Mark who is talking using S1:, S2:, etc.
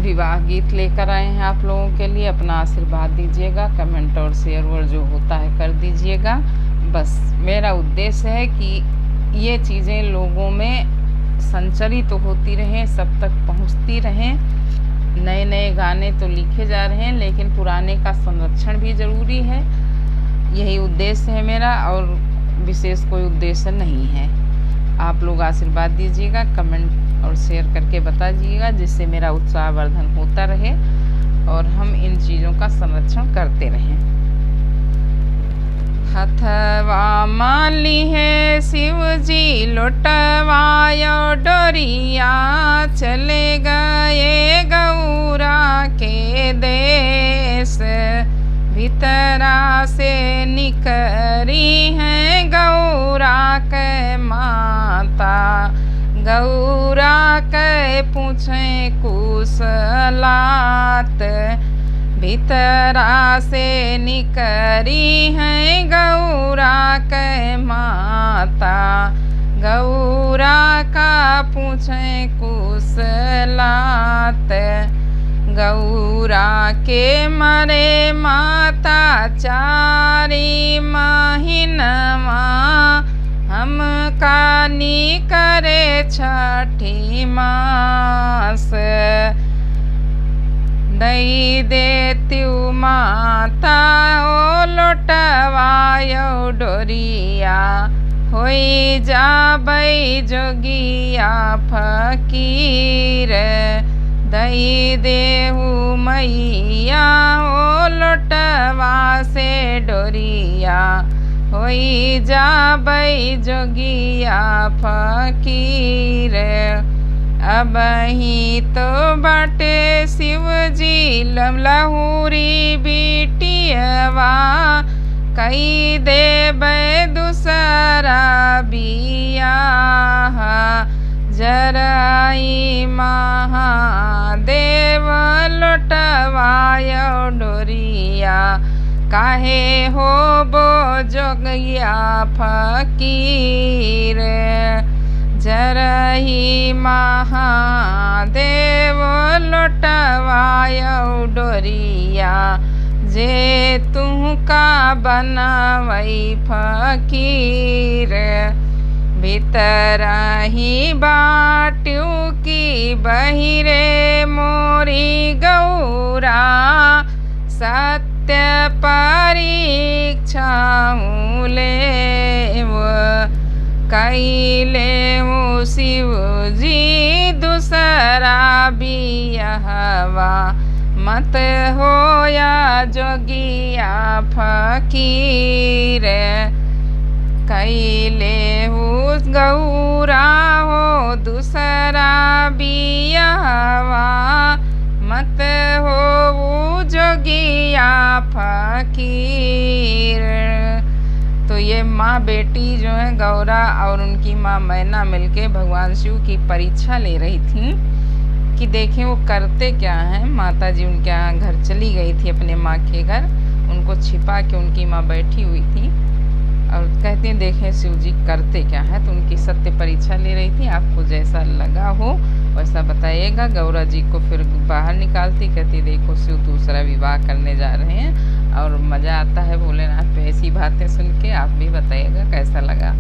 S1: विवाह गीत लेकर आए हैं आप लोगों के लिए। अपना आशीर्वाद दीजिएगा, कमेंट और शेयर और जो होता है कर दीजिएगा। बस मेरा उद्देश्य है कि ये चीज़ें लोगों में संचरित तो होती रहें, सब तक पहुंचती रहें। नए नए गाने तो लिखे जा रहे हैं, लेकिन पुराने का संरक्षण भी ज़रूरी है। यही उद्देश्य है मेरा, और विशेष कोई उद्देश्य नहीं है। आप लोग आशीर्वाद दीजिएगा, कमेंट और शेयर करके बता दीजिएगा, जिससे मेरा उत्साहवर्धन होता रहे और हम इन चीज़ों का संरक्षण करते रहें। हथवा माली है शिव जी लुटवायो डोरिया, चले गए गौरा के देश। भीतरा से निकरी है गौरा के माता, गौरा के पूछे कुशलात। भीतरा से निकरी है गौरा के माता, गौरा का पूछे कुशलात। गौरा के मरे माता चारी महीनवा, हम कानी करे छठी मास। दई देत्यु माता ओ लौटवायो डोरिया, होई जाबई जोगिया फकीर। दई देहु मैया ओ लौटवा से डोरिया, होई जाबई जोगिया फकीर। अब ही तो बाटे शिव जी लहुरी बिटियवा, कई देबै दूसरा बियाह। जराई महादेव लौटवायो डोरिया, काहे हो बो जोगिया फकीर। जरही महादेव लौटवायो डोरिया, जे तुहका बनवई फकीर। भीतर ही बाट्यू की बहिरे मोरी गौरा, सत्य परीक्षाऊं लेव। कैले शिव जी दूसरा बियाहवा, मत होया जोगिया फकीर। कैले गौरा हो दूसरा बियाहवा, मत हो जोगिया फकीर। तो ये माँ बेटी जो है गौरा और उनकी माँ मैना मिलके भगवान शिव की परीक्षा ले रही थी कि देखें वो करते क्या हैं। माता जी उनके यहाँ घर चली गई थी, अपने माँ के घर, उनको छिपा के उनकी माँ बैठी हुई थी और कहती हैं देखें शिव जी करते क्या है। तो उनकी सत्य परीक्षा ले रही थी। आपको जैसा लगा हो वैसा बताइएगा। गौरा जी को फिर बाहर निकालती, कहती देखो शिव दूसरा विवाह करने जा रहे हैं। और मज़ा आता है भोलेनाथ पे ऐसी बातें सुन के। आप भी बताइएगा कैसा लगा।